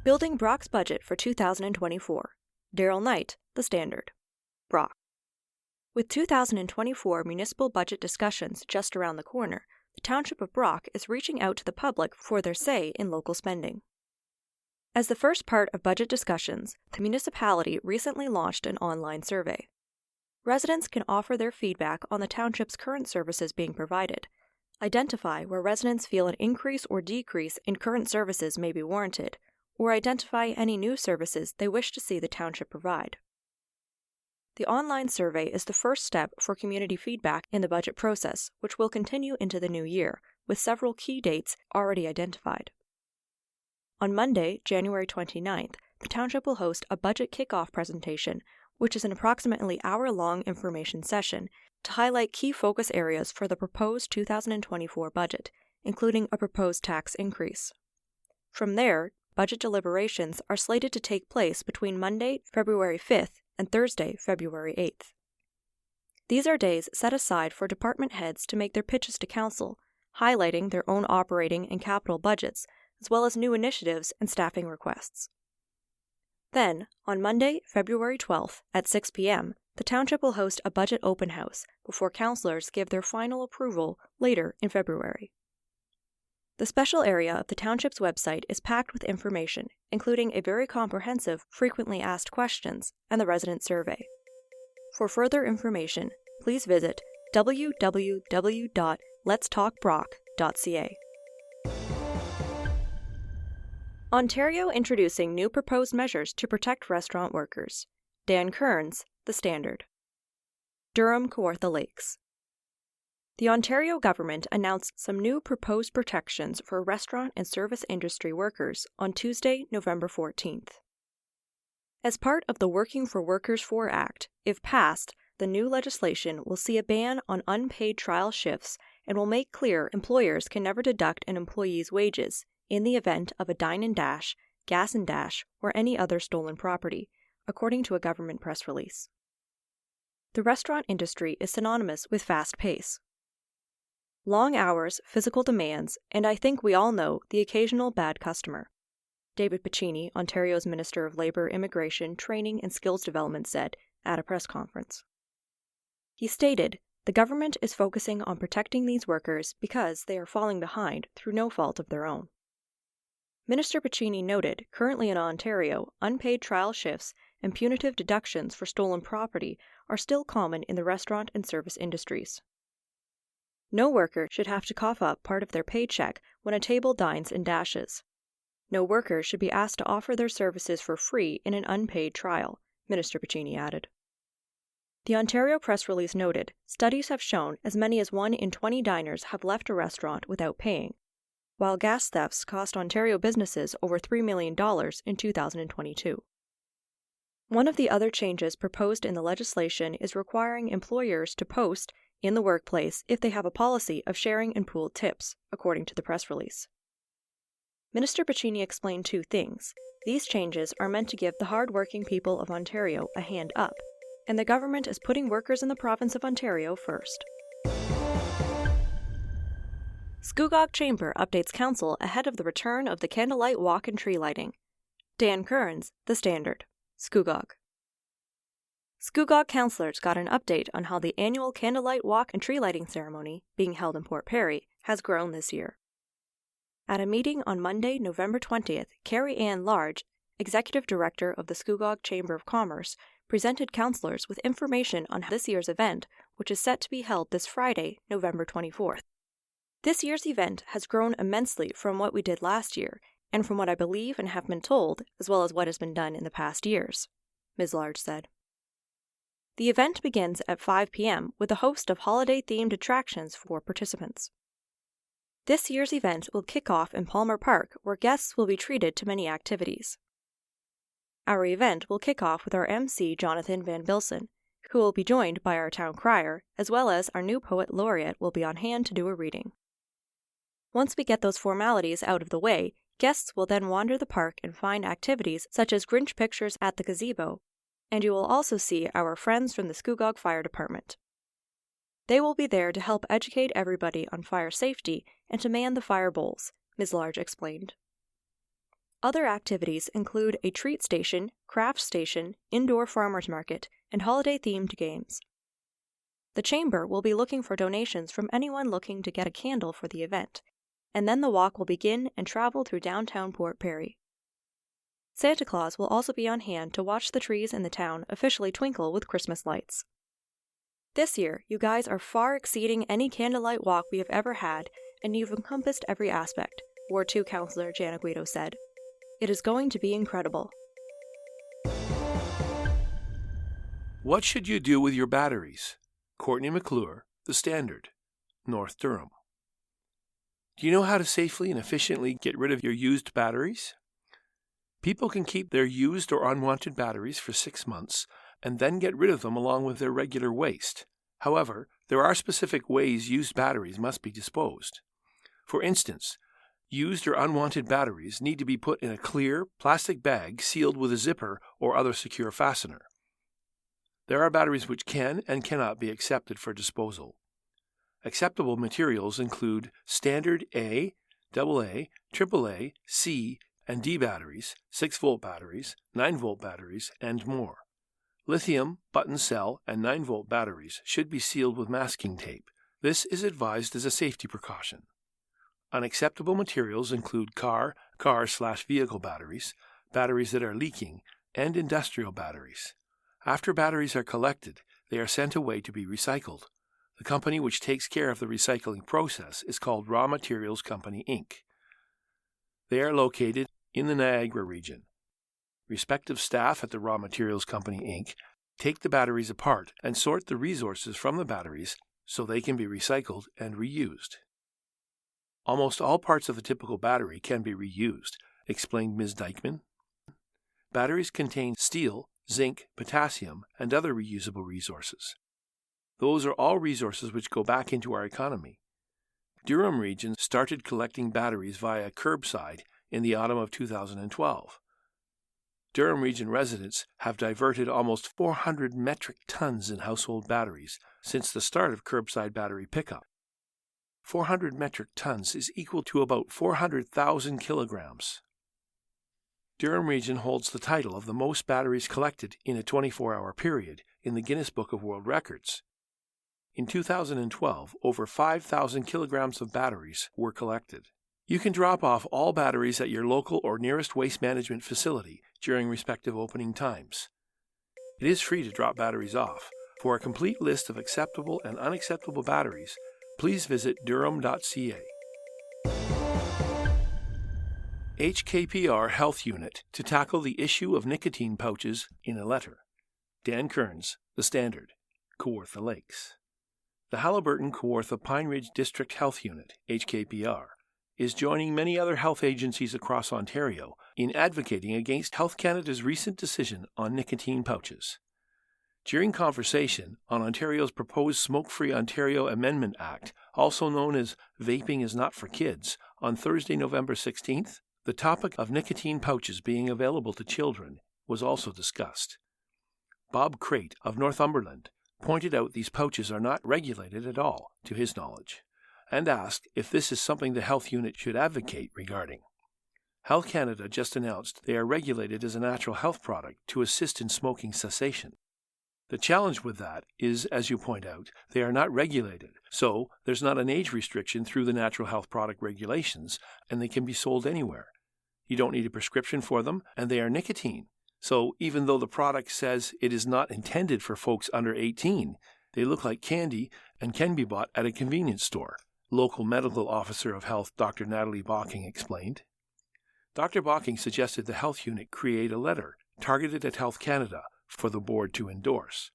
Building Brock's Budget for 2024. Daryl Knight, The Standard. Brock. With 2024 municipal budget discussions just around the corner, the Township of Brock is reaching out to the public for their say in local spending. As the first part of budget discussions, the municipality recently launched an online survey. Residents can offer their feedback on the township's current services being provided, identify where residents feel an increase or decrease in current services may be warranted, or identify any new services they wish to see the township provide. The online survey is the first step for community feedback in the budget process, which will continue into the new year, with several key dates already identified. On Monday, January 29th, the township will host a budget kickoff presentation, which is an approximately hour-long information session to highlight key focus areas for the proposed 2024 budget, including a proposed tax increase. From there, budget deliberations are slated to take place between Monday, February 5th, and Thursday, February 8th. These are days set aside for department heads to make their pitches to council, highlighting their own operating and capital budgets, as well as new initiatives and staffing requests. Then, on Monday, February 12th, at 6 p.m., the township will host a budget open house before councilors give their final approval later in February. The special area of the township's website is packed with information, including a very comprehensive frequently asked questions and the resident survey. For further information, please visit www.letstalkbrock.ca. Ontario introducing new proposed measures to protect restaurant workers. Dan Kearns, The Standard. Durham, Kawartha Lakes. The Ontario government announced some new proposed protections for restaurant and service industry workers on Tuesday, November 14th. As part of the Working for Workers 4 Act, if passed, the new legislation will see a ban on unpaid trial shifts and will make clear employers can never deduct an employee's wages in the event of a dine and dash, gas and dash, or any other stolen property, according to a government press release. The restaurant industry is synonymous with fast pace. Long hours, physical demands, and I think we all know the occasional bad customer, David Piccini, Ontario's Minister of Labour, Immigration, Training and Skills Development, said at a press conference. He stated, "The government is focusing on protecting these workers because they are falling behind through no fault of their own." Minister Piccini noted, currently in Ontario, unpaid trial shifts and punitive deductions for stolen property are still common in the restaurant and service industries. No worker should have to cough up part of their paycheck when a table dines and dashes. No worker should be asked to offer their services for free in an unpaid trial, Minister Piccini added. The Ontario press release noted, studies have shown as many as 1 in 20 diners have left a restaurant without paying, while gas thefts cost Ontario businesses over $3 million in 2022. One of the other changes proposed in the legislation is requiring employers to post in the workplace if they have a policy of sharing and pooled tips, according to the press release. Minister Piccini explained 2 things. These changes are meant to give the hard-working people of Ontario a hand up, and the government is putting workers in the province of Ontario first. Scugog Chamber updates council ahead of the return of the candlelight walk and tree lighting. Dan Kearns, The Standard. Scugog. Scugog councillors got an update on how the annual candlelight walk and tree lighting ceremony, being held in Port Perry, has grown this year. At a meeting on Monday, November 20th, Carrie Ann Large, Executive Director of the Scugog Chamber of Commerce, presented councillors with information on this year's event, which is set to be held this Friday, November 24th. This year's event has grown immensely from what we did last year, and from what I believe and have been told, as well as what has been done in the past years, Ms. Large said. The event begins at 5 p.m. with a host of holiday-themed attractions for participants. This year's event will kick off in Palmer Park, where guests will be treated to many activities. Our event will kick off with our MC Jonathan van Bilsen, who will be joined by our town crier, as well as our new poet laureate will be on hand to do a reading. Once we get those formalities out of the way, guests will then wander the park and find activities such as Grinch pictures at the gazebo, and you will also see our friends from the Scugog Fire Department. They will be there to help educate everybody on fire safety and to man the fire bowls, Ms. Large explained. Other activities include a treat station, craft station, indoor farmers market, and holiday-themed games. The Chamber will be looking for donations from anyone looking to get a candle for the event, and then the walk will begin and travel through downtown Port Perry. Santa Claus will also be on hand to watch the trees in the town officially twinkle with Christmas lights. This year, you guys are far exceeding any candlelight walk we have ever had, and you've encompassed every aspect, Ward 2 Councillor Janet Guido said. It is going to be incredible. What should you do with your batteries? Courtney McClure, The Standard, North Durham. Do you know how to safely and efficiently get rid of your used batteries? People can keep their used or unwanted batteries for 6 months and then get rid of them along with their regular waste. However, there are specific ways used batteries must be disposed. For instance, used or unwanted batteries need to be put in a clear, plastic bag sealed with a zipper or other secure fastener. There are batteries which can and cannot be accepted for disposal. Acceptable materials include standard A, AA, AAA, C, and D batteries, 6-volt batteries, 9-volt batteries, and more. Lithium, button cell, and 9-volt batteries should be sealed with masking tape. This is advised as a safety precaution. Unacceptable materials include car/vehicle batteries, batteries that are leaking, and industrial batteries. After batteries are collected, they are sent away to be recycled. The company which takes care of the recycling process is called Raw Materials Company, Inc. They are located in the Niagara region. Respective staff at the Raw Materials Company, Inc. take the batteries apart and sort the resources from the batteries so they can be recycled and reused. Almost all parts of a typical battery can be reused, explained Ms. Dykman. Batteries contain steel, zinc, potassium, and other reusable resources. Those are all resources which go back into our economy. Durham region started collecting batteries via curbside in the autumn of 2012. Durham region residents have diverted almost 400 metric tons in household batteries since the start of curbside battery pickup. 400 metric tons is equal to about 400,000 kilograms. Durham region holds the title of the most batteries collected in a 24-hour period in the Guinness Book of World Records. In 2012, over 5,000 kilograms of batteries were collected. You can drop off all batteries at your local or nearest waste management facility during respective opening times. It is free to drop batteries off. For a complete list of acceptable and unacceptable batteries, please visit durham.ca. HKPR Health Unit to tackle the issue of nicotine pouches in a letter. Dan Kearns, The Standard, Kawartha Lakes. The Halliburton-Kawartha Pine Ridge District Health Unit, HKPR, is joining many other health agencies across Ontario in advocating against Health Canada's recent decision on nicotine pouches. During conversation on Ontario's proposed Smoke-Free Ontario Amendment Act, also known as Vaping is Not for Kids, on Thursday, November 16th, the topic of nicotine pouches being available to children was also discussed. Bob Crate of Northumberland pointed out these pouches are not regulated at all, to his knowledge, and asked if this is something the health unit should advocate regarding. Health Canada just announced they are regulated as a natural health product to assist in smoking cessation. The challenge with that is, as you point out, they are not regulated, so there's not an age restriction through the natural health product regulations, and they can be sold anywhere. You don't need a prescription for them, and they are nicotine. So even though the product says it is not intended for folks under 18, they look like candy and can be bought at a convenience store, local medical officer of health Dr. Natalie Bocking explained. Dr. Bocking suggested the health unit create a letter targeted at Health Canada for the board to endorse.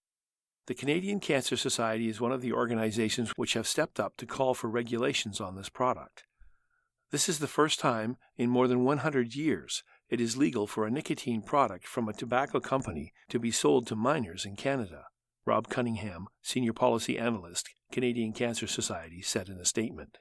The Canadian Cancer Society is one of the organizations which have stepped up to call for regulations on this product. This is the first time in more than 100 years it is legal for a nicotine product from a tobacco company to be sold to minors in Canada, Rob Cunningham, Senior Policy Analyst, Canadian Cancer Society, said in a statement.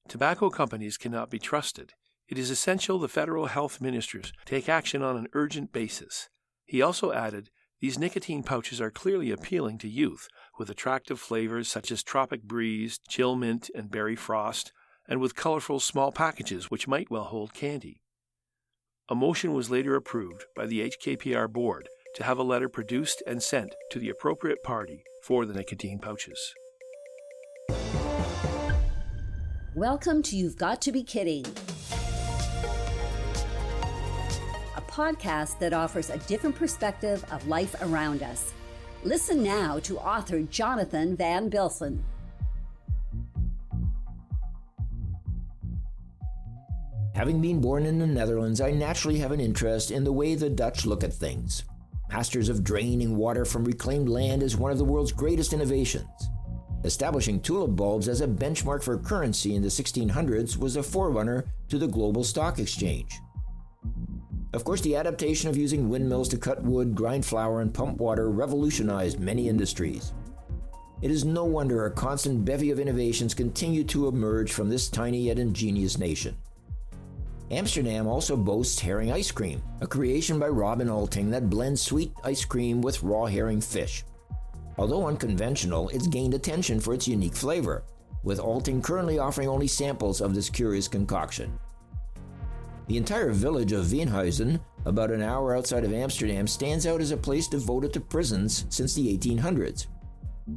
Tobacco companies cannot be trusted. It is essential the federal health ministers take action on an urgent basis. He also added, these nicotine pouches are clearly appealing to youth, with attractive flavors such as Tropic Breeze, Chill Mint, and Berry Frost, and with colorful small packages which might well hold candy. A motion was later approved by the HKPR board to have a letter produced and sent to the appropriate party for the nicotine pouches. Welcome to You've Got to Be Kidding, a podcast that offers a different perspective of life around us. Listen now to author Jonathan van Bilsen. Having been born in the Netherlands, I naturally have an interest in the way the Dutch look at things. Masters of draining water from reclaimed land is one of the world's greatest innovations. Establishing tulip bulbs as a benchmark for currency in the 1600s was a forerunner to the global stock exchange. Of course, the adaptation of using windmills to cut wood, grind flour, and pump water revolutionized many industries. It is no wonder a constant bevy of innovations continue to emerge from this tiny yet ingenious nation. Amsterdam also boasts herring ice cream, a creation by Robin Alting that blends sweet ice cream with raw herring fish. Although unconventional, it's gained attention for its unique flavor, with Alting currently offering only samples of this curious concoction. The entire village of Veenhuizen, about an hour outside of Amsterdam, stands out as a place devoted to prisons since the 1800s.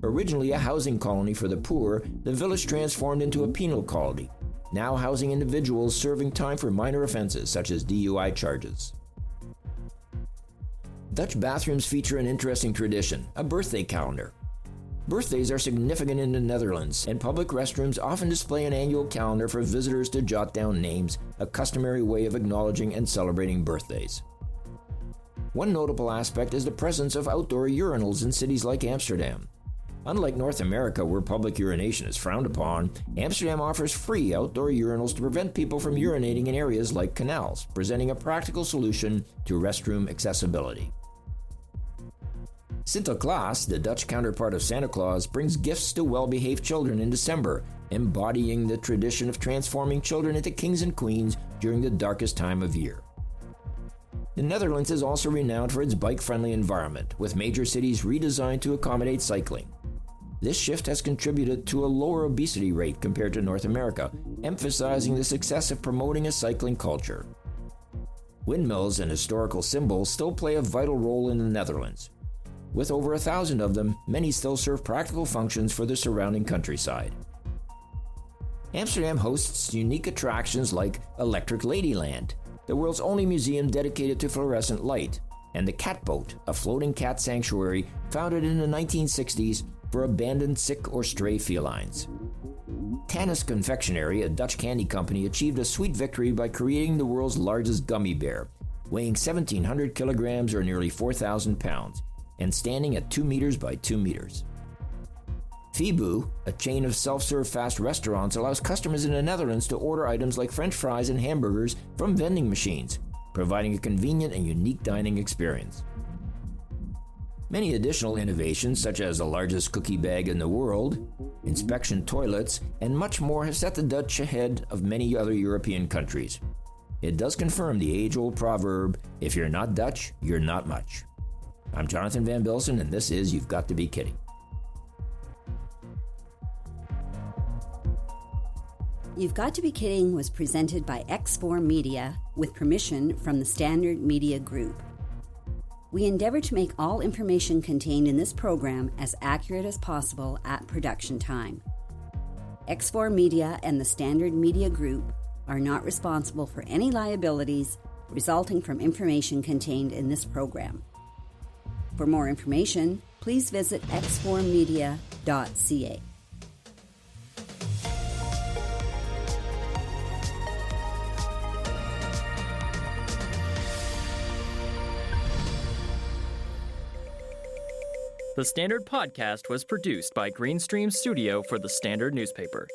Originally a housing colony for the poor, the village transformed into a penal colony, now housing individuals serving time for minor offenses such as DUI charges. Dutch bathrooms feature an interesting tradition, a birthday calendar. Birthdays are significant in the Netherlands, and public restrooms often display an annual calendar for visitors to jot down names, a customary way of acknowledging and celebrating birthdays. One notable aspect is the presence of outdoor urinals in cities like Amsterdam. Unlike North America, where public urination is frowned upon, Amsterdam offers free outdoor urinals to prevent people from urinating in areas like canals, presenting a practical solution to restroom accessibility. Sinterklaas, the Dutch counterpart of Santa Claus, brings gifts to well-behaved children in December, embodying the tradition of transforming children into kings and queens during the darkest time of year. The Netherlands is also renowned for its bike-friendly environment, with major cities redesigned to accommodate cycling. This shift has contributed to a lower obesity rate compared to North America, emphasizing the success of promoting a cycling culture. Windmills and historical symbols still play a vital role in the Netherlands. With over 1,000 of them, many still serve practical functions for the surrounding countryside. Amsterdam hosts unique attractions like Electric Ladyland, the world's only museum dedicated to fluorescent light, and the Cat Boat, a floating cat sanctuary founded in the 1960s for abandoned sick or stray felines. Tannis Confectionery, a Dutch candy company, achieved a sweet victory by creating the world's largest gummy bear, weighing 1,700 kilograms or nearly 4,000 pounds, and standing at 2 meters by 2 meters. Fibu, a chain of self-serve fast restaurants, allows customers in the Netherlands to order items like French fries and hamburgers from vending machines, providing a convenient and unique dining experience. Many additional innovations, such as the largest cookie bag in the world, inspection toilets, and much more have set the Dutch ahead of many other European countries. It does confirm the age-old proverb, if you're not Dutch, you're not much. I'm Jonathan van Bilsen, and this is You've Got to Be Kidding. You've Got to Be Kidding was presented by X4 Media with permission from the Standard Media Group. We endeavor to make all information contained in this program as accurate as possible at production time. X4 Media and the Standard Media Group are not responsible for any liabilities resulting from information contained in this program. For more information, please visit x4media.ca. The Standard Podcast was produced by Greenstream Studio for the Standard newspaper.